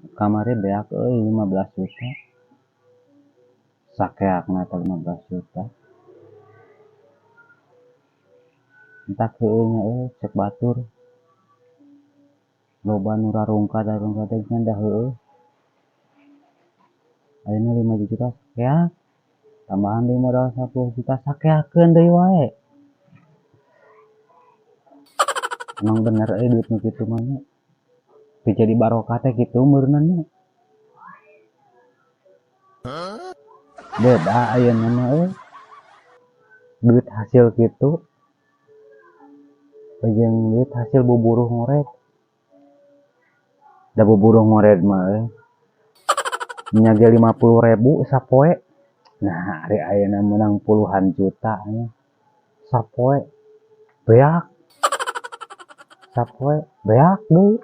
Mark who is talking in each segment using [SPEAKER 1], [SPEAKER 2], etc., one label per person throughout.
[SPEAKER 1] Kamari beak 15 juta. Sakeakna teh 15 juta. Entak heueuh nya cek batur. Loba nu rarungkad teh nya da heueuh. Ayeuna 5 juta sakeak. Tambahan deui modal 10 juta sakeakeun deui wae. Emang bener duit nu kitu mah nya. Teu jadi barokah teh kitu meureunna nya. Beda ayeuna mah duit hasil kitu jeung duit hasil buburuh ngoret. Da buburuh ngoret mah nya ge 50.000 sapoe. Nah, ari ayeuna menang puluhan juta nya. Sapoe beak. Sapoe beak deui.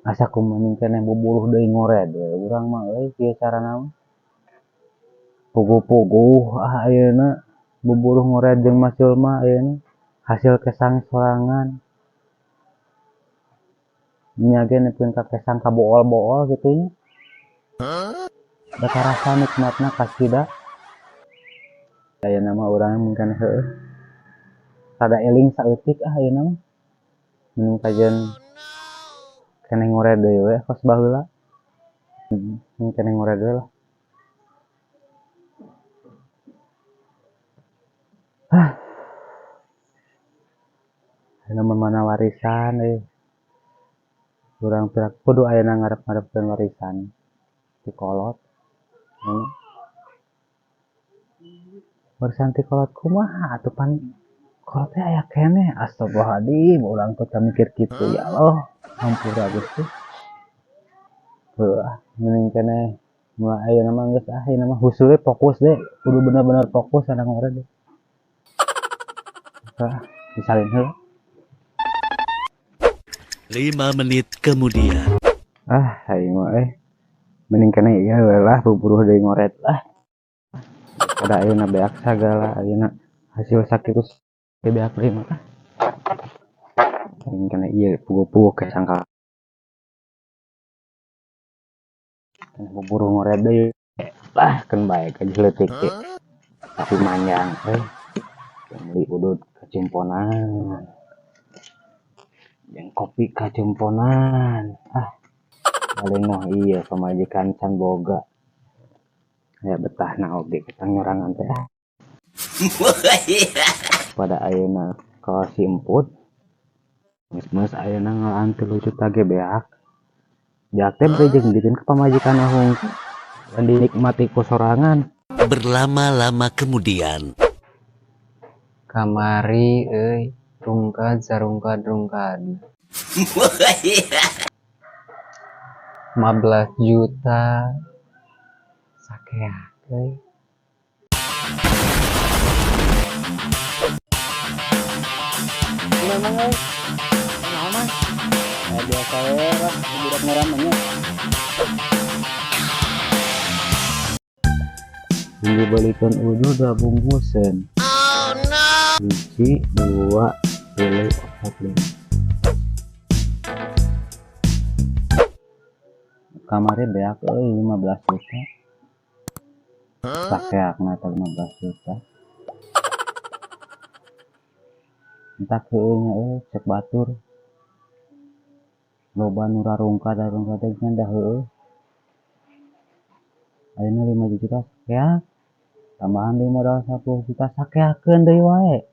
[SPEAKER 1] Asa kumaning keneh buburuh deui ngoret we urang mah kieu carana mah. Puguh-puguh ayeuna buburuh ngoret jeung macul mah ayeuna hasil kesang sorangan. Nya ge nepikeun ka kesang ka bool-bool kitu nya. Da karasa nikmatna kasida. Ayeuna mah urang mun keneh heueuh. Rada eling saeutik ayeuna mah. Mun kajian keneh ngoret deui we kos baheula. Mun keneh ngoret deui lah. Ayeuna mah mana warisan urang pirak kudu ayeuna ngarep-ngarepkeun warisan ti kolot. Warisan ti kolot kumaha atuh pan kolot teh aya keneh. Astagfirullahaladzim urang teu mikir kitu ya Allah. Hampura Gusti. Heuh mending keneh mulai ayeuna mah geus ayeuna mah husule fokus deh. Kudu bener-bener fokus cenah ngoret deh. Disalin heula.
[SPEAKER 2] 5 menit kemudian.
[SPEAKER 1] Aing mah mending keneh ieu we lah buburuh deui ngoret lah. Pada ayeuna beak sagala ayeuna hasil sakitu teh beak deui mah. Mending keneh ieu puguh-puguh kesang ka. Keneh buburuh ngoret deui. Lah keun bae ka leutik teh. Tapi manjang beli udud kacimponan. Yang kopi kacimponan. Paling mah iya pamajikan can boga. Aya betahna oge kita nyorangan teh. Pada ayeuna ka si emput. Geus ayeuna ngalaan 3 juta ge beak. Beak teh bere jeung dikeun ka pamajikan hungkul. Dan dinikmati ku sorangan.
[SPEAKER 2] Berlama-lama kemudian.
[SPEAKER 3] Kamari rungkad sarungkad 15 juta sakeak
[SPEAKER 1] Memang kenal mah biasa we lah budak ngaramanya. Dibelikan udud da bungkusen. Oh no. 1, 2, 3, 4, 5. Kamari beak 15 juta. Sakeakna teh 15 juta. Entak heueuh nya cek batur. Loba nu rarungkad teh nya da heueuh. Ayeuna 5 juta sakeak. Tambahan deui modal 10 juta sakeakeun deui wae.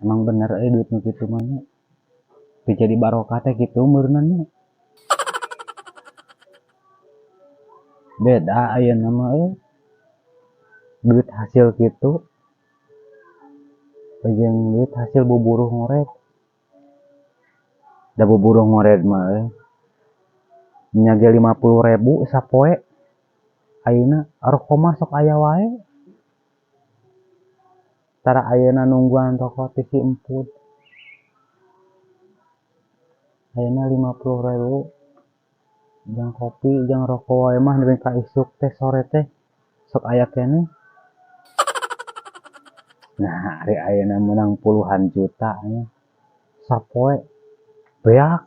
[SPEAKER 1] Emang bener duit nu kitu mah nya. Teu jadi barokah teh kitu meureunna nya. Beda ayeuna mah duit hasil kitu jeung duit hasil buburuh ngoret. Da buburuh ngoret mah nya ge 50.000 sapoe. Ayeuna arokoma sok aya wae. Tara ayeuna nungguan rokok ti si emput. Ayeuna 50.000 jeung kopi jeung rokok wae mah nepi ka isuk teh sore teh sok aya keneh. Nah, hari ayeuna menang puluhan juta nya. Sapoe beak,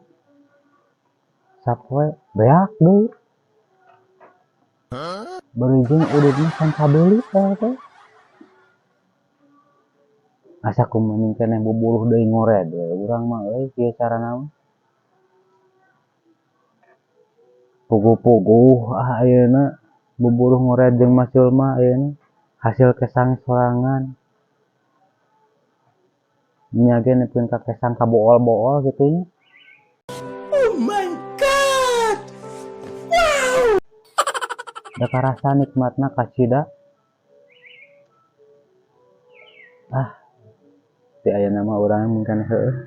[SPEAKER 1] sapoe beak deui. Beujing udutna can kabeuli teh. Asa kumaning keneh bubuluh deui ngored we urang mah euy kieu carana mah. Puguh-puguh ayeuna bubuluh ngored jeung Mas Julma ayeuna hasil kesang sorangan. Nya ge nepikeun ka kesang kabool-bool kitu nya.
[SPEAKER 2] Oh my god!
[SPEAKER 1] Da karasa nikmatna kacida. Ah, ti ayeuna mah urang mungkin heueuh.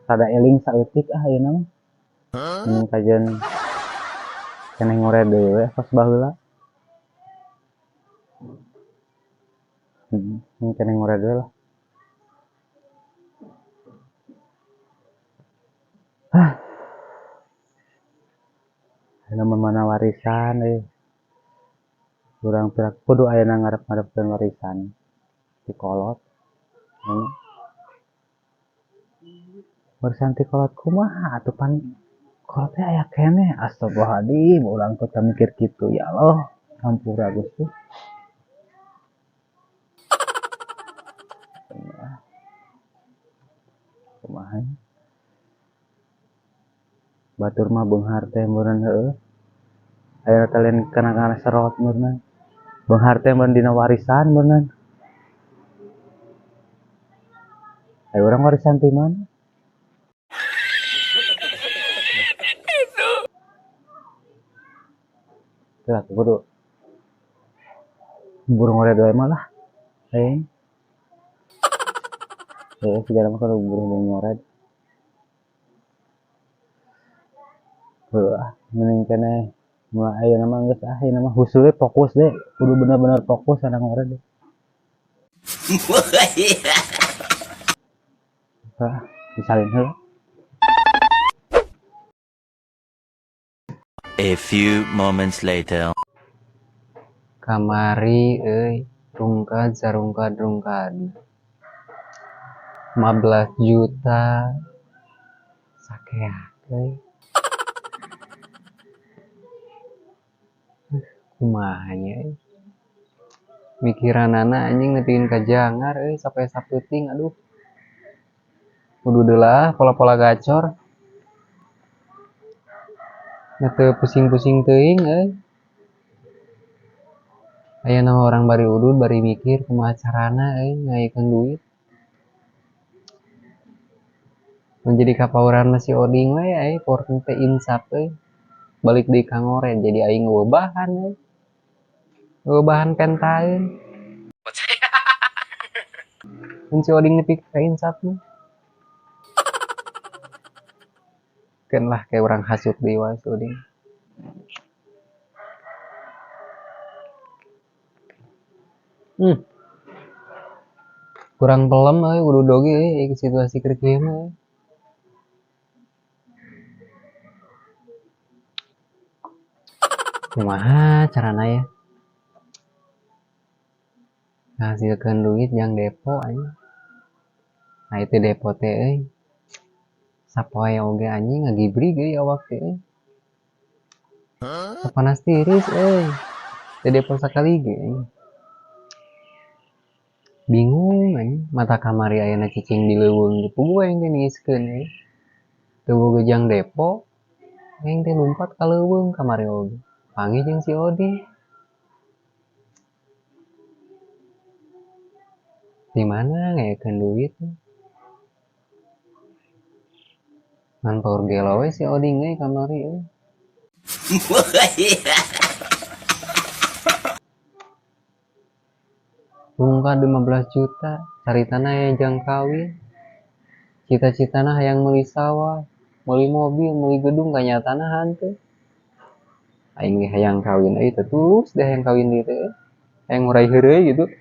[SPEAKER 1] Rada eling saeutik ayeuna mah. Mending kajeun keneh ngored deui we tos baheula. Mending keneh ngored deui lah. Ayeuna mah mana warisan urang teh kudu ayeuna ngarep-ngarepkeun warisan ti kolot. Warisan ti kolot kumaha atuh pan kolot teh aya keneh. Astagfirullahaladzim urang teh teu mikir kitu ya Allah. Hampura Gusti. Kumaha batur mah beunghar teh meureun heueuh. Ayeuna teh lain kana serot meureun. Beunghar teh mun dina warisan meureun. Aya urang warisan ti mana? Teu atuh kudu buru ngored wae mah lah. Sigana mah kudu buru ngored. Heueuh mending keneh mulai ayeuna mah geus ayeuna mah husul we fokus deh. Kudu bener-bener fokus sana ngored deh. Disalin heula.
[SPEAKER 2] A few moments later.
[SPEAKER 3] Kamari euy rungkad sarungkad-rungkad 15 juta sakeak euy. Kumaha nya euy. Mikiranana anjing nepikeun ka jangar euy sampai sapeuting aduh. Kudu deulah pola-pola gacor. Nya teu pusing-pusing teuing euy. Ayeuna orang bari udud bari mikir kumaha carana euy ngayekeun duit. Menjadi kapauran si Oding we aya porten teh insap euy. Balik deui ka ngored jadi aing ngeubahan euy. Ngeubahan pentaeun. Mun si Oding nepi ka insap mah. Keun lah kayak urang hasut deui wae si Oding. Kurang pelem euy kudu doge euy situasi keur kieu mah. Kumaha carana ya? Ngahasilkeun duit jang depo anjing. Nah itu depo teh euy. Sapoe oge anjing ngagibrig euy awak teh euy. Sapanas tiris euy. Teh depo sakalige euy. Bingung anjing mata kamari ayeuna cicing di leuweung teh puguh aing teh niiskeun euy. Teu boga jang depo aing teh lumpat ka leuweung kamari oge. Panggih jeung si Oding. Di mana ngayakeun duit? Ngan paur gelo we si Oding euy kamari euy. Rungkad 15 juta, caritana aya jang kawin. Cita-citana hayang meuli sawah, meuli mobil, meuli gedung, kanyatana hanteu. Aing ge hayang kawin euy teh tulus deh hayang kawin ieu teh. Hayang ngurai heureuy gitu.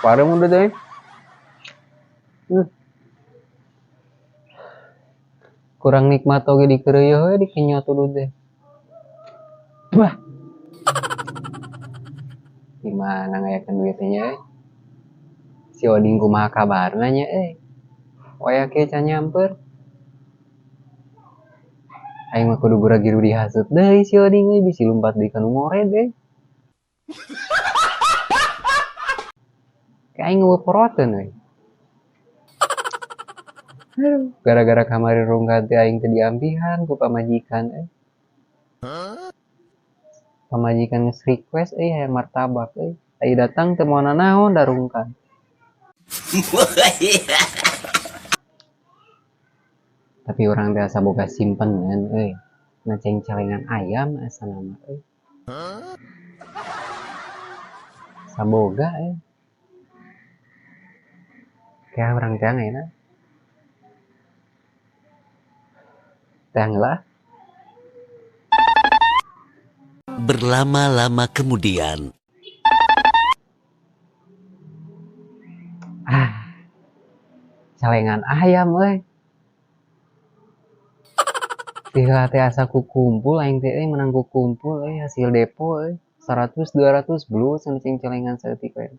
[SPEAKER 3] Parem udah deh. Kurang nikmat oge dikeureuy we dikenyot udah deh. Wah. Gimana ngayakeun duitnya si Oding kumaha kabarna nya waya ke can nyamper aing mah kudu gura-giru dihasut deui si Oding bisi lumpat deui ka nu ngored kayak aing ngeuperoteun gara-gara kamari rungkat teh aing teh diampihan ku pamajikan pamajikan nge-request hayang martabak ai datang teu moal naon da rungkat tapi orang biasa boga simpenan ngeceng celengan ayam asa nama saboga kayak orang teh enak teh lah
[SPEAKER 2] Berlama-lama kemudian.
[SPEAKER 3] celengan ayam tila teh asa kukumpul aing teh menang kukumpul hasil depo 100 200 blue cing celengan saeutik 10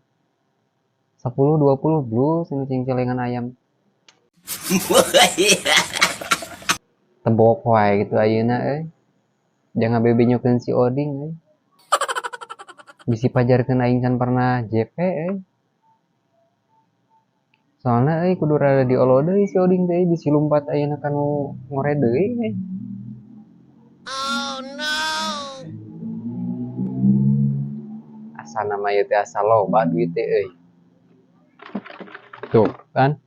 [SPEAKER 3] 20 blue cing celengan ayam tebok wae gitu ayeuna jangan bebenyokeun si Oding bisi pajarkeun aing can pernah JP soalna kudu rada diolo deui si Oding teh bisi lumpat ayeuna kanu ngored deui asa nama ieu teh asa loba duit teh tuh kan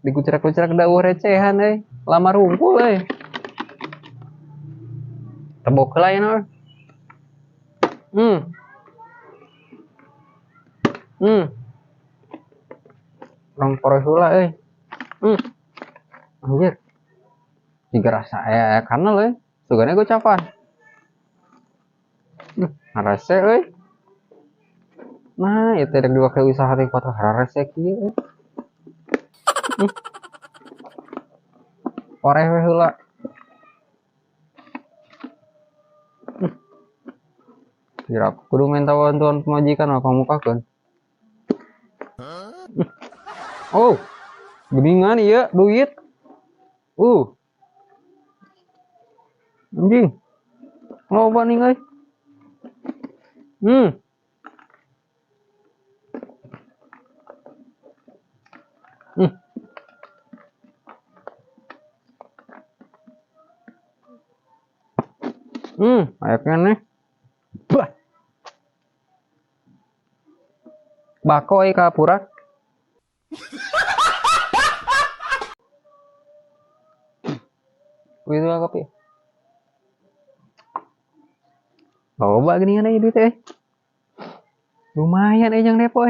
[SPEAKER 3] dikucerak-kucerak da recehan lamar hungkul tebok heula ayeuna rong poroy heula anjir jiga rasa karena sugana gocapan harese nah itu dek dua kali usaha teh kuat harese kieu oreh we heula kira kudu minta bantuan pemajikan apa mukakeun oh geningan ieu duit anjing loba nih ayaknya nih bako kapurak gitu lah kopi loba gini kan duit lumayan jang depo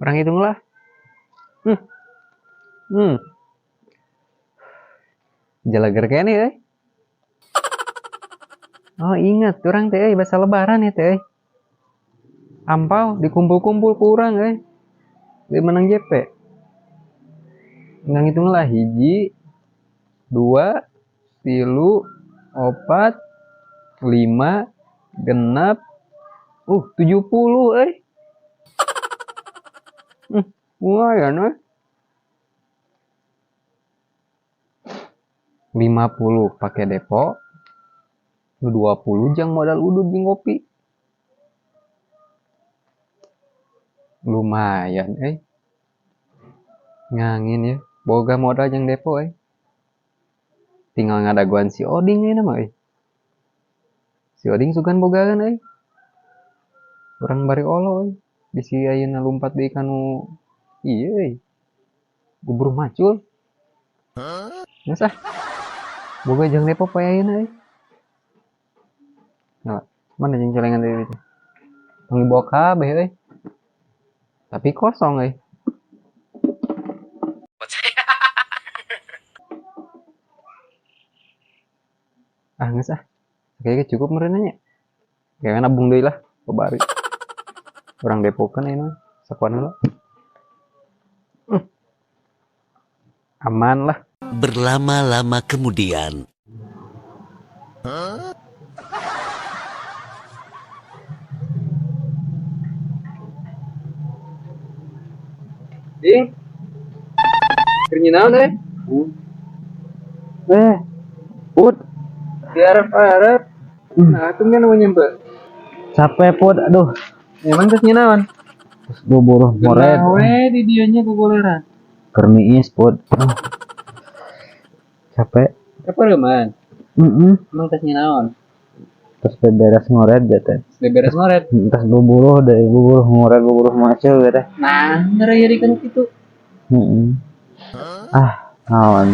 [SPEAKER 3] orang hitung lah jalager kene oh ingat orang teh bahasa lebaran ya teh ampau dikumpul-kumpul kurang dia menang JP ngang hitung lah 1 2 3 4 5 genap 70 lumayan 50 pakai depo 20 jang modal udud jeung kopi lumayan ngangin ya boga modal jang depo tinggal ngadaguan si Oding mah si Oding sugan bogaan urang bari olo bisi ayeuna lumpat deui kanu ieu gubur macul geus boga jang depo poe ayeuna nah, mana jeung celengan deui teh tong dibawa kabeh tapi kosong geus kayaknya cukup merenanya kayak nabung deui lah babari urang depokeun sakuan heula aman lah
[SPEAKER 2] Berlama-lama kemudian.
[SPEAKER 3] Ding, kerja naon deh?
[SPEAKER 1] Put,
[SPEAKER 3] Diarep-arep. Nah, itu kan namanya mbak.
[SPEAKER 1] capek put, aduh,
[SPEAKER 3] Emang kerja naon?
[SPEAKER 1] bubur mored,
[SPEAKER 3] Genah we di dianya kukuleran.
[SPEAKER 1] kerniis put, capek.
[SPEAKER 3] Kepereman. Emang kerja naon?
[SPEAKER 1] Terus beberes ngored gitu.
[SPEAKER 3] Beberes ngoret.
[SPEAKER 1] Terus bubur dari bubur ngored bubur macul gitu.
[SPEAKER 3] Nah, ngeraya kan gitu.
[SPEAKER 1] Naon.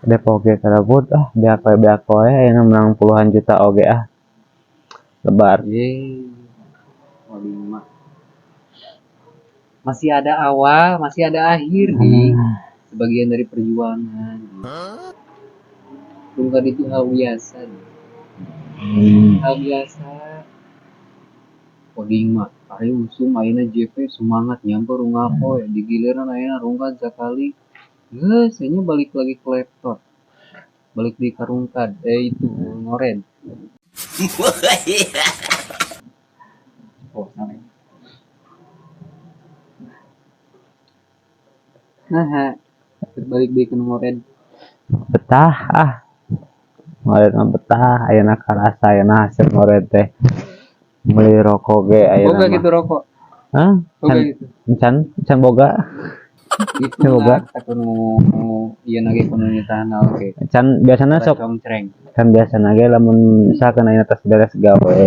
[SPEAKER 1] Depok ge karabut beak poe aya menang puluhan juta oge lebar.
[SPEAKER 3] Ye. Lima. Masih ada awal, masih ada akhir nih. Sebagian dari perjuangan. Bukan itu hal biasa. Hal biasa. Coding mah, ayo usum ayeuna JP semangat nyamper ngapo ya di giliran ayeuna rungkat sekali. Geus, nya balik lagi ke laptop. Balik di karungkan, itu ngoren. Oh, salah. Nah, balik di ke ngoren.
[SPEAKER 1] Betah ngored mah betah ayeuna karasa ayeuna hasil ngored teh. Beli rokok ge ayeuna
[SPEAKER 3] Boga
[SPEAKER 1] mah.
[SPEAKER 3] gitu rokok. Boga gitu.
[SPEAKER 1] Can boga.
[SPEAKER 3] Itu lah, aku mau iya nage kuno nyetahan oke.
[SPEAKER 1] Can biasana sok
[SPEAKER 3] Congcreng.
[SPEAKER 1] kan biasana ge lamun misalkan ayeuna tos beres gawe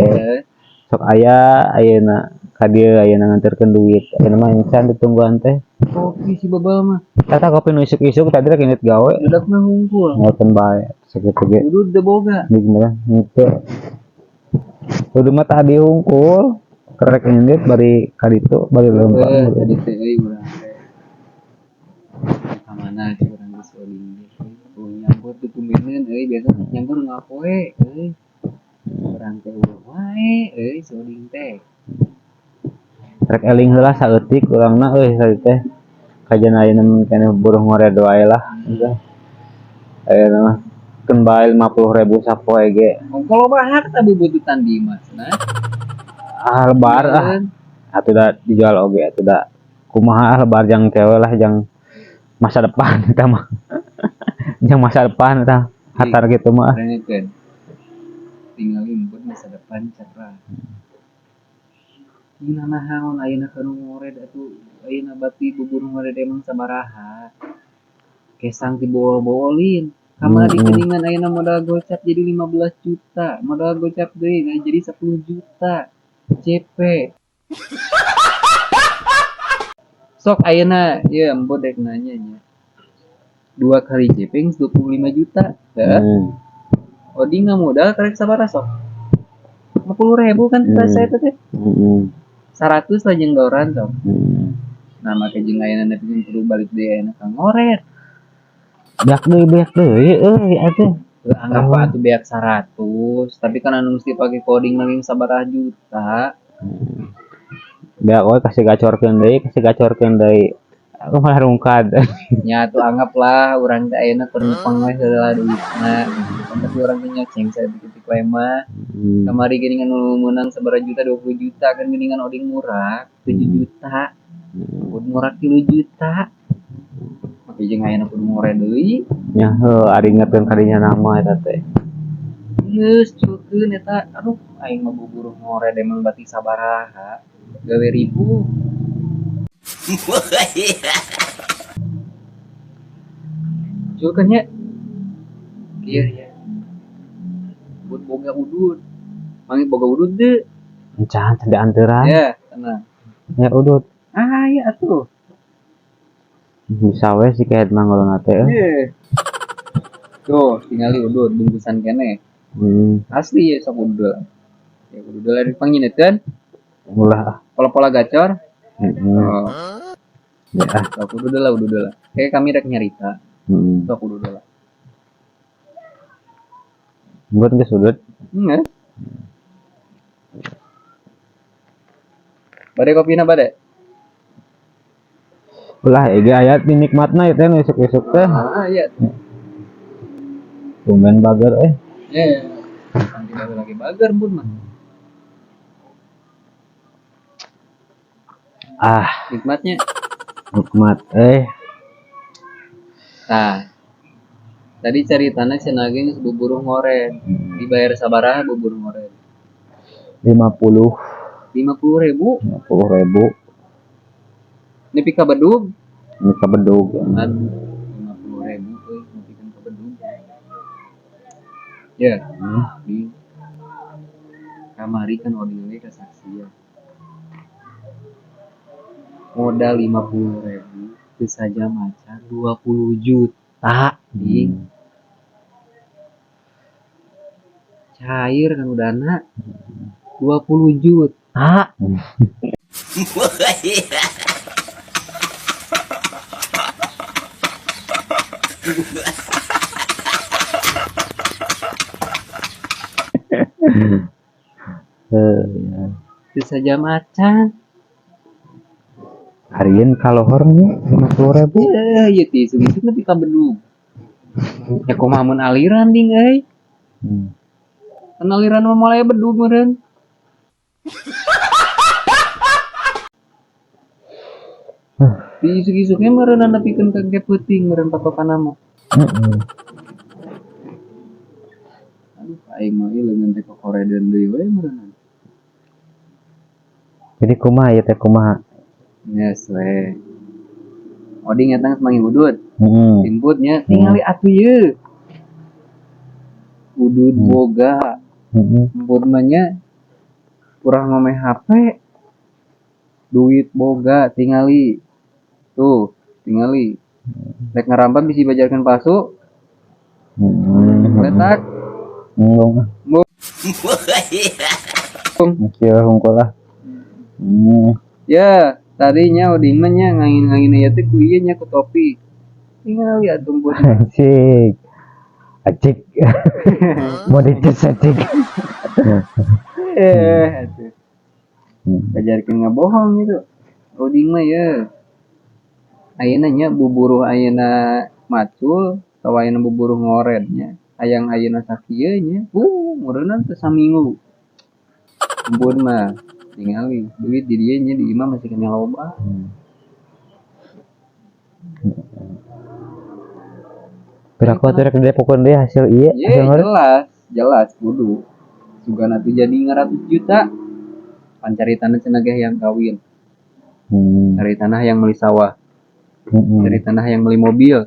[SPEAKER 1] sok aya ayeuna ka dieu ayeuna nganterkeun duit ayeuna mah can ditungguan teh
[SPEAKER 3] Kopi si babal mah.
[SPEAKER 1] kata kopi nu isuk-isuk tadi rek inget gawe
[SPEAKER 3] Budak mah ngumpul.
[SPEAKER 1] ngoten bae sakitu ge
[SPEAKER 3] Udud de boga.
[SPEAKER 1] gimana gitu kudu mah tadi hungkul kerek inget bari ka ditu bari leumpang
[SPEAKER 3] Tadi teh urang teh. Kamana sih urang geus oling deh. Nyambut tuh kumbinen biasa nyambut ngapoe urang teh wae soling teh.
[SPEAKER 1] rek eling heula saeutik urangna saeutik teh kajian ayeuna keneh buruh ngored wae lah ayeuna mah keun bae 50.000 sapoe ge
[SPEAKER 3] Kalau bahak tak bubututan di mas nah.
[SPEAKER 1] Lebar atuh da dijual oge atuh da kumaha lebar jang cewek lah jang masa depan kita mah jang masa depan kita hatar gitu mah
[SPEAKER 3] Kan tinggal input masa depan cerah. Ini naon ayeuna kana ngored atuh ayeuna bati bubur ngored emang sabaraha. Kesang dibol-bolin. Kamari keningan ayeuna modal gocap jadi 15 juta. Modal gocap deui jadi 10 juta. CP. Sok ayeuna ya embod dek nanya nya. 2 kali CP 25 juta. Odi nggak modal karek sabaraha sok. 50.000 kan kita saya teh. 100 lah jeung doran sok. Nah make jeung ayeuna nepi kudu balik deui ayeuna ka ngoret.
[SPEAKER 1] Beak deui atuh.
[SPEAKER 3] Anggap atuh beak 100, tapi kan anu mesti pake coding lagi sabaraha juta.
[SPEAKER 1] Beak we kasih gacorkeun deui. Aku malah rungkad.
[SPEAKER 3] Nya atuh anggaplah urang teh ayeuna keur numpang we heula duitna. Tapi urang teh nyaceng saya dikit we mah. Kamari geuningan nu meunang sabaraha juta 20 juta kan geuningan oding murah 7 juta. Kudu murah 3 juta. Tapi jeung ayeuna kudu ngore deui.
[SPEAKER 1] Nya ari ingetkeun kadinya nama eta teh.
[SPEAKER 3] Geus cukeun eta. Aduh aing mah bubur ngore emang bati sabaraha. Gawe ribu. Cukeun nya. Iya. Buat boga udud. Mangga boga udud teu.
[SPEAKER 1] Encan teu dianteuran.
[SPEAKER 3] Ya, tenang.
[SPEAKER 1] Ya udud.
[SPEAKER 3] Ya atuh.
[SPEAKER 1] Bisa we si kaet manggolna teh.
[SPEAKER 3] Tuh, tinggali udud bungkusan kene. Asli ya sok udud lah. Ya udud lah dipanginetkeun.
[SPEAKER 1] Ulah.
[SPEAKER 3] Pola-pola gacor.
[SPEAKER 1] Ya.
[SPEAKER 3] Sok udud lah. Kayak kami rek nyarita. Sok udud lah.
[SPEAKER 1] Buat geus udud.
[SPEAKER 3] Bade kopina bade.
[SPEAKER 1] Ulah aya dinikmatna teh nu esuk-esuk teh.
[SPEAKER 3] Iya.
[SPEAKER 1] Tumben bager
[SPEAKER 3] Kan tidak lagi bager pun mah.
[SPEAKER 1] Ah,
[SPEAKER 3] nikmatnya.
[SPEAKER 1] nikmat.
[SPEAKER 3] Nah, tadi ceritanya cenah ge geus buburu ngoren. Dibayar sabaraha buburu ngoren?
[SPEAKER 1] 50
[SPEAKER 3] 50.000.
[SPEAKER 1] 50.000
[SPEAKER 3] Nepi ka bedug.
[SPEAKER 1] ini ke bedug.
[SPEAKER 3] Aduh, 50.000 euy nepikeun ka bedug. Ya, di kamari kan oding ge kesaksian. Modal 50.000 itu saja macan 20 juta ding. Cair kan udahna 20 juta.
[SPEAKER 1] Ya.
[SPEAKER 3] Itu saja macan.
[SPEAKER 1] Harian kalau hornya 50.000.
[SPEAKER 3] Ya isu-isu nepi ka bedug. Ya kumaha mun aliran ding euy. Kan aliran mah mulai bedug meureun. Di isuk-isuknya meureun nepikeun ka ge peuting meureun patokanna mah. Aduh aing mah ieu leungeun teh kokoredeun deui we meureun.
[SPEAKER 1] Jadi kumaha ya teh kumaha?
[SPEAKER 3] Geus we. Oding eta geus manggih udud.
[SPEAKER 1] Heeh.
[SPEAKER 3] Inputnya tingali atuh ieu. Udud boga. Inputnya kurang ngomeh HP. Duit boga tingali. Tuh, tingali. Rek ngarampan bisi bajarkeun pasu. Letak.
[SPEAKER 1] Ngomong. Masih hungkul lah.
[SPEAKER 3] Ya, tadinya oding mah nya ngangin-ngangin ieu teh ku ieu nya ku topi. Tingali atuh input.
[SPEAKER 1] Acik. Acik. Mau dicet acik.
[SPEAKER 3] Atuh. Bajarkeun ngabohong gitu. Oding mah ya. Ayeuna nya buburuh ayeuna macul, tawa ayeuna buburuh ngoren nya. Hayang ayeuna sakieu nya. Meureunna teh saminggu. Ampun mah tingali duit di dieu nya di imah masih kena loba.
[SPEAKER 1] Berapa tuh rek depokeun deui hasil ieu?
[SPEAKER 3] Ye, jelas kudu. Sugana tuh jadi 100 juta. Pancari tanah cenah ge yang kawin. Cari tanah yang beli sawah. Cari tanah yang beli mobil.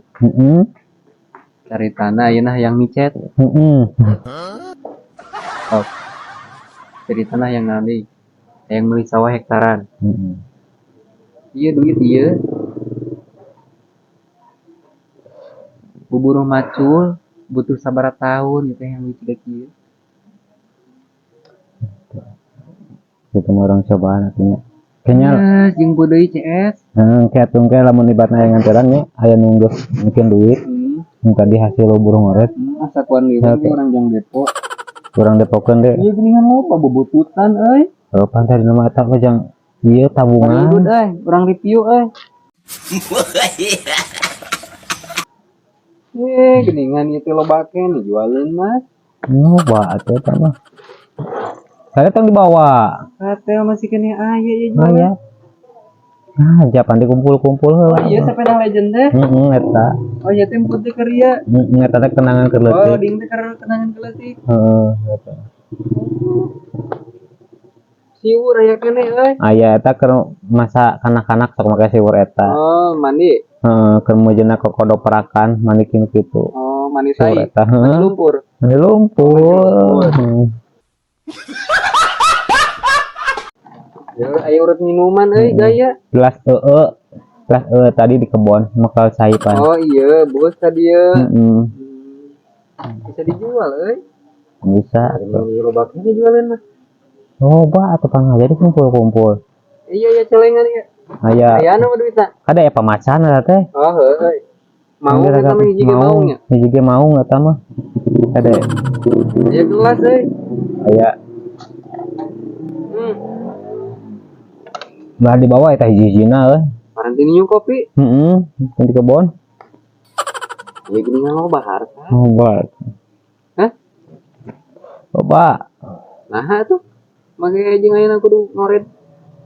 [SPEAKER 3] Cari tanah ayeuna yang micet. Oh. Cari tanah yang nanti yang beli sawah hektaran. Iya duit iya. Buburu macul butuh sabar tahun itu yang dicegek ieu.
[SPEAKER 1] Itu orang cobaan artinya. Kayaknya
[SPEAKER 3] Jeung deui CS.
[SPEAKER 1] kayak tungke lamun ibaratna yang nganteran nya aya nunggu mungkin duit. Tadi hasil burung ngoret.
[SPEAKER 3] Asa kuan deui orang jang depo.
[SPEAKER 1] Kurang depokeun deh.
[SPEAKER 3] Ieu geuningan loba bubututan euy.
[SPEAKER 1] Pantai dina mah eta mah jang ieu tabungan.
[SPEAKER 3] Ribut urang review geuningan ieu teh loba ken jualeun Mas.
[SPEAKER 1] Nyoba atuh eta mah. Saya tong dibawa.
[SPEAKER 3] Katel masih kene aya ya
[SPEAKER 1] Oh
[SPEAKER 3] jualan.
[SPEAKER 1] ya. Japan dikumpul-kumpul heula.
[SPEAKER 3] Oh iya sepeda legend teh.
[SPEAKER 1] Eta.
[SPEAKER 3] Oh iya teh emput teh keur ieu.
[SPEAKER 1] Eta teh kenangan keur leutik.
[SPEAKER 3] Oh ding teh keur kenangan keur leutik.
[SPEAKER 1] Eta.
[SPEAKER 3] Siwur aya kene euy.
[SPEAKER 1] Aya eta keur masa kanak-kanak sok make siwur eta.
[SPEAKER 3] Oh mandi.
[SPEAKER 1] Keur mujuna kokodo perakan mandi kieu kitu.
[SPEAKER 3] Oh mandi
[SPEAKER 1] Siwur
[SPEAKER 3] tai.
[SPEAKER 1] eta.
[SPEAKER 3] Mandi lumpur.
[SPEAKER 1] Mandi lumpur.
[SPEAKER 3] Ya aya urut minuman euy gaya.
[SPEAKER 1] Gelas tadi di kebon makal saipan.
[SPEAKER 3] Oh iya, bos tadi ya. Bisa dijual euy.
[SPEAKER 1] Bisa.
[SPEAKER 3] Ini lobak ini jualan mah.
[SPEAKER 1] Loba atuh jadi kumpul-kumpul.
[SPEAKER 3] Iya ya celengan ya.
[SPEAKER 1] Aya.
[SPEAKER 3] Aya anu duitna.
[SPEAKER 1] Kada aya pamacan eta teh.
[SPEAKER 3] Oh heuh. Mau eta mah hiji ge mau nya.
[SPEAKER 1] Hiji ge mau eta mah. Kada.
[SPEAKER 3] Aya gelas euy.
[SPEAKER 1] Aya. Bah di bawah eta hiji-hijina euy.
[SPEAKER 3] Parantiniu kopi.
[SPEAKER 1] Di kebon.
[SPEAKER 3] Ya geuningan loba harta.
[SPEAKER 1] Loba.
[SPEAKER 3] Hah?
[SPEAKER 1] Loba.
[SPEAKER 3] Nah tuh. Make jeung ayeuna kudu ngoret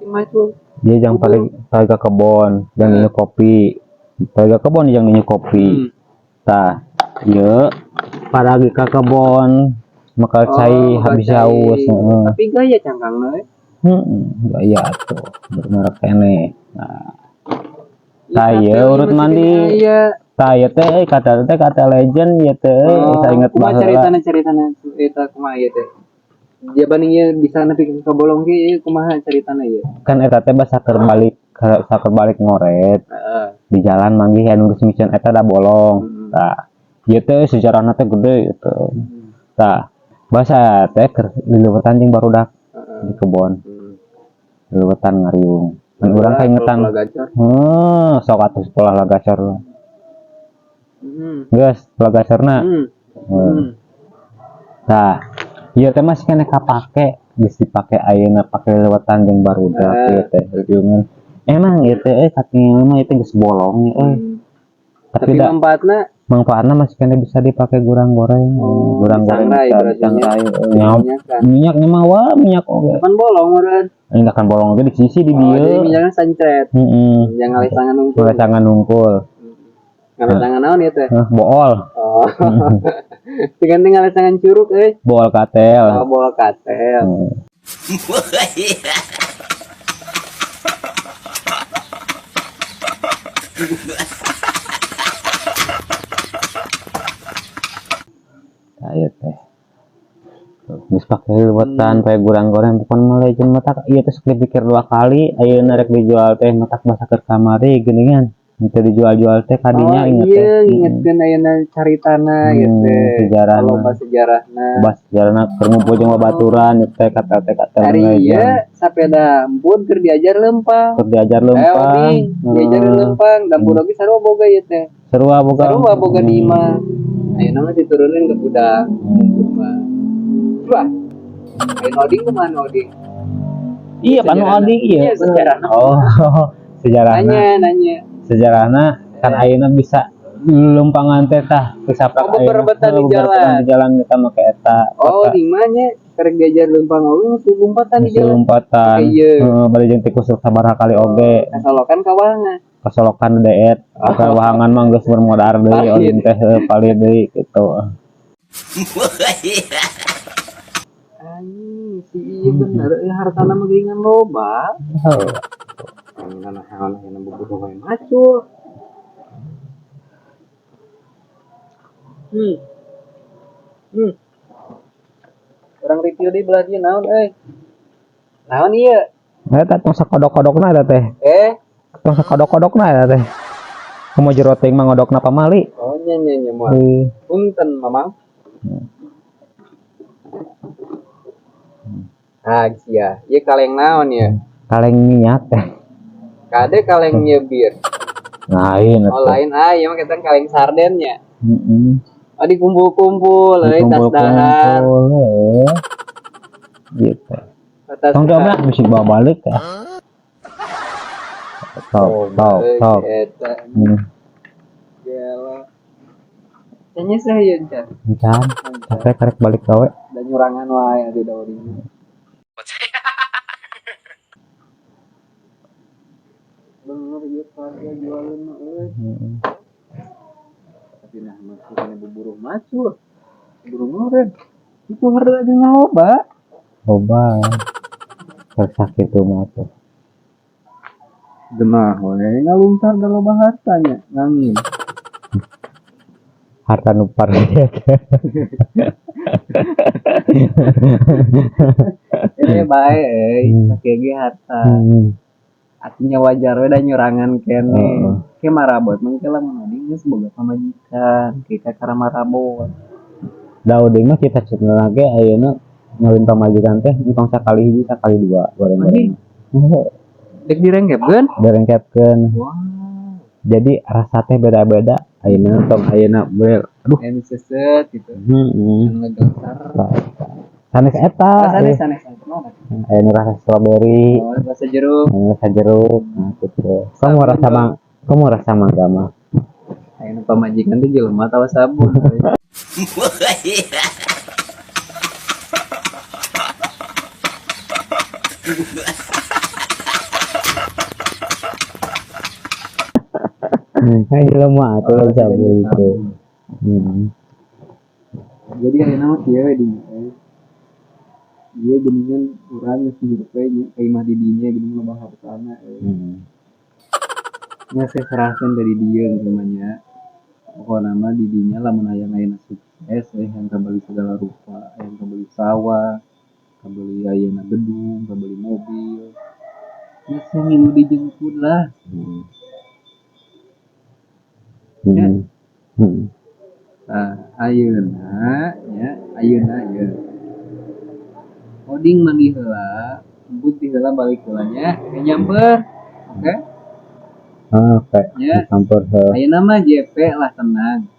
[SPEAKER 3] si macul.
[SPEAKER 1] Dia yang paling ke kebon, yang nginyu kopi. Paling ke kebon yang nginyu kopi. Tah, ieu paragi ka kebon, maka cai habis haus.
[SPEAKER 3] Tapi gaya cangkangna we.
[SPEAKER 1] Gaya atuh, bermerek kene. Nah, saya urut mandi. Saya teh kata legend ya teh, saya inget
[SPEAKER 3] banget. Ceritana eta kumaha ieu teh. Dia banding ieu bisa nepi ka bolong ge ieu kumaha ceritana ieu.
[SPEAKER 1] Kan eta teh saker balik ngoret. Di jalan manggih anu geus micen eta da bolong. Tah, ieu teh sejarahna teh gede gitu. Tah, basa teh keur lileuwetan jeung barudak di kebon. Lileuwetan ngariung. Dan urang kaingetan. Sok atuh sekolah lagacor. Geus lagacorna. Tah, ieu teh masih kena kapake, geus dipake ayeuna pake lileuwetan jeung barudak ieu teh ujungan. Emang ieu teh saking mah ieu teh geus bolong tapi manfaatna masih kena bisa dipakai gurang goreng. Gurang goreng sangrai. Minyaknya mah wah minyak oge.
[SPEAKER 3] Kan bolong meureun.
[SPEAKER 1] Enggak kan bolong oge di sisi di dieu.
[SPEAKER 3] Minyakna sancret. Yang ngalesangan nungkul.
[SPEAKER 1] Ngalesangan nungkul.
[SPEAKER 3] Ngalesangan naon ieu teh?
[SPEAKER 1] Bool.
[SPEAKER 3] Diganti ngalesangan curug euy.
[SPEAKER 1] Bool katel.
[SPEAKER 3] Bool katel. Ayo teh. Geus pake lileuwetan pae gurang goreng pokon mah legend mah tak ieu teh sok dipikir 2 kali ayeuna rek dijual teh mah tak basa keur kamari geuningan. Teu dijual-jual teh kadinya inget teh. Iya, ingetkeun ayeuna caritana ieu teh.
[SPEAKER 1] Sejarahna.
[SPEAKER 3] Loba sejarahna.
[SPEAKER 1] Sejarahna keur ngumpul jeung babaturan ieu teh kata
[SPEAKER 3] hari ieu sapeda empun keur diajar lempang.
[SPEAKER 1] Diajar lempang.
[SPEAKER 3] Dan budak ge sarua boga ieu teh.
[SPEAKER 1] Sarua boga
[SPEAKER 3] di imah. Ayeuna mah diturunin ke budak. Wah. Ayeuna oding kumaha oding?
[SPEAKER 1] Iya, panu oding ieu.
[SPEAKER 3] Iya, sejarahna.
[SPEAKER 1] Sejarahna.
[SPEAKER 3] Nanya.
[SPEAKER 1] Sejarahna kan ayeuna bisa lumpangan teh tah kesaprak
[SPEAKER 3] berebetan di
[SPEAKER 1] jalan kita make eta.
[SPEAKER 3] Di mana karek diajar lempang oge lompatan di jalan.
[SPEAKER 1] Bari jeung tikus sabaraha kali oge.
[SPEAKER 3] Kasolokan kawangan.
[SPEAKER 1] Kasolokan deet. Kawahangan mah geus bermodar deui odin teh palih deui kitu.
[SPEAKER 3] Si ieu bener hartana mah geuningan loba. Ayeuna bobogoh wae macul. Urang review deui belah ieu naon euy? Naon ieu?
[SPEAKER 1] Eta tong sakodok-kodokna eta teh. Tong sakodok-kodokna eta teh. Kumaha jero teuing mah ngodokna pamali.
[SPEAKER 3] Oh nya moal. Punten Mamang. Sia, ieu kaleng naon ya?
[SPEAKER 1] Kaleng minyak teh.
[SPEAKER 3] Kade kaleng nyebir.
[SPEAKER 1] Lain
[SPEAKER 3] atuh. Lain ieu mah kita kaleng sarden nya. Dikumpul-kumpul euy tas dahar.
[SPEAKER 1] Gitu. Tong coba mesti bawa balik ya. Top.
[SPEAKER 3] Gelo. Tanya saya encan.
[SPEAKER 1] Sampai karek balik gawe.
[SPEAKER 3] Dan nyurangan wae atuh da urang. Bener ieu harga jualan mah euy. Tapi nah maksudna buburu macul. Buburu ngoren. Itu harganya loba.
[SPEAKER 1] Sakit tuh mah tuh.
[SPEAKER 3] Genah we ngaluntar da loba hartanya ngangin.
[SPEAKER 1] Harta nupar.
[SPEAKER 3] Ini bae sakit ge harta. Artinya wajar we da nyurangan kene. Ke marabot mangke lamun ading geus boga pamajikan, kita kara marabot.
[SPEAKER 1] Da oding mah kita cenah ge ayeuna ngawin pamajikan teh entong sakali hiji sakali dua goreng-goreng.
[SPEAKER 3] Dek direngkepkeun?
[SPEAKER 1] Direngkepkeun. Wow. Jadi rasa teh beda-beda. Ayeuna tong ayeuna beureul. Aduh,
[SPEAKER 3] anu seuseut gitu. Ngegesar.
[SPEAKER 1] Sanes eta.
[SPEAKER 3] Sanes.
[SPEAKER 1] Ayeuna rasa strawberry.
[SPEAKER 3] Rasa jeruk.
[SPEAKER 1] Nah, gitu. Kamu rasa mangga mah.
[SPEAKER 3] Ayeuna pamajikan teh jelema tawa sabun.
[SPEAKER 1] Hai lemah tuh sabun itu.
[SPEAKER 3] Jadi ada nama dia di dia geningan urang geus hirup we nya kaimah di dinya geuning loba hartana nya saya serahkeun dari dia namanya pokokna mah di dinya lamun hayang ayeuna sukses yang kabeli segala rupa yang kabeli sawah kabeli ayeuna gedung kabeli mobil nya saya ngilu dijemput lah ya. Nah, ayeuna nya ayeuna ya coding mandi heula embut di heula balik heula nya nyamper oke
[SPEAKER 1] Oke.
[SPEAKER 3] Ya.
[SPEAKER 1] Campur
[SPEAKER 3] ayeuna mah JP lah tenang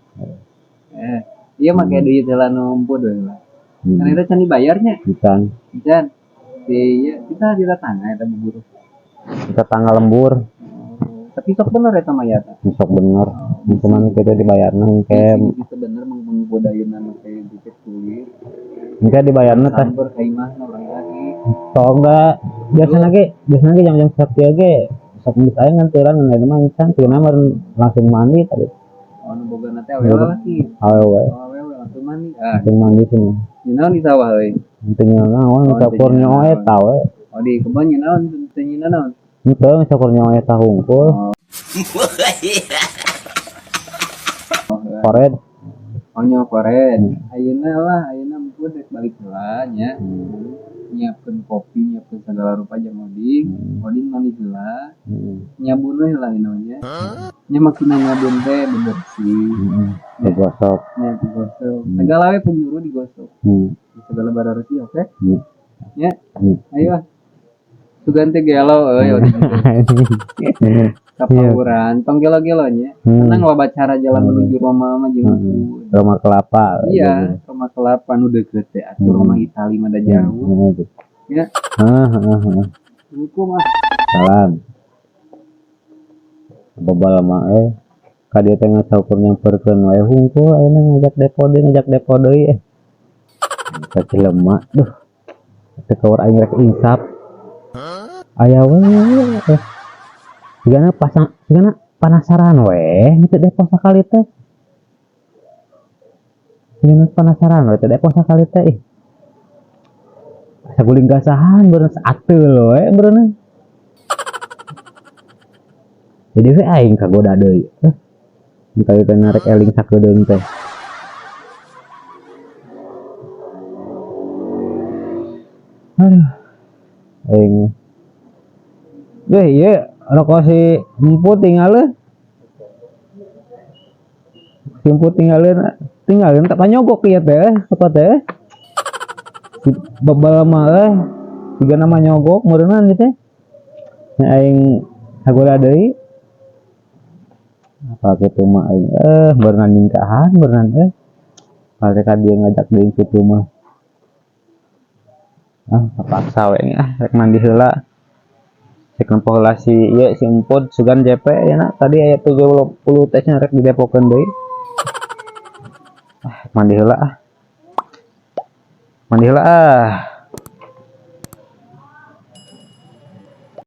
[SPEAKER 3] iya make duit heula nu embut we lah kan eta can dibayarnya
[SPEAKER 1] Ikan.
[SPEAKER 3] dan iya kita didatangna eta buburu
[SPEAKER 1] Kita tanggal lembur.
[SPEAKER 3] tapi sok bener eta mah ya tah
[SPEAKER 1] Sok bener. Cuman kita dibayarna
[SPEAKER 3] kayak
[SPEAKER 1] engke
[SPEAKER 3] gitu bener menggodayeuna make dikit kulit
[SPEAKER 1] engke dibayarna teh.
[SPEAKER 3] samper kaimah orang lagi
[SPEAKER 1] Sok enggak biasana ge jam-jam sakieu ge sok geus aya nganturan ngan mah encan tina langsung mandi tadi.
[SPEAKER 3] oh nu boga teh awewe lagi
[SPEAKER 1] Awewe.
[SPEAKER 3] awewe langsung mandi
[SPEAKER 1] Langsung mandi sini.
[SPEAKER 3] nyenaon di sawah euy
[SPEAKER 1] Teu naon
[SPEAKER 3] Oh,
[SPEAKER 1] campur
[SPEAKER 3] teu
[SPEAKER 1] nyawa
[SPEAKER 3] nyawa.
[SPEAKER 1] eta we.
[SPEAKER 3] oh di kebon nyenaon teu nyenaon
[SPEAKER 1] Henteu campur nyawa eta hungkul. Koret.
[SPEAKER 3] oh nyokoret ayeuna empun rek balik heula nya nyiapkeun kopi nyiapkeun segala rupa jeung oding mandi heula nyabun we heula nya nya maksudna nyabun teh bebersih
[SPEAKER 1] Digosok.
[SPEAKER 3] nya digosok segala we penjuru digosok segala bararti oke nya ayo sugan teh gelo euy oding kapauran tong gelo-gelo nya tenang loba cara jalan menuju Roma mah jeung
[SPEAKER 1] Roma Kelapa.
[SPEAKER 3] iya Roma Kelapa nu deukeut teh atuh Roma Itali mah da jauh ya hukum
[SPEAKER 1] Salam. Babal mah ka dieu teh ngacaukur nyamperkeun wae hungkul ayeuna ngajak depo deui Ka Cileuma duh teu kaur aing rek insap aya we sigana penasaran we teu depo sakali teh sigana penasaran we teu depo sakali teh saguling gasahan beureuh saateu we beureuh jadi we aing kagoda deui kali teh narek eling sakeudeung teh aduh aing deh ieu rokok si emput tinggalin tak panyogok ieu teh apa teh babal mah tiga nama nyogok meureunna ieu teh aing sagoda deui apa kitu mah aing berenang ningkahan berenang pake ka dia ngajak deui kitu mah terpaksa we rek mandi heula cek nempo heula si ieu si emput sugan JP ya tadi aya 70 teh rek didepokeun deui mandi heula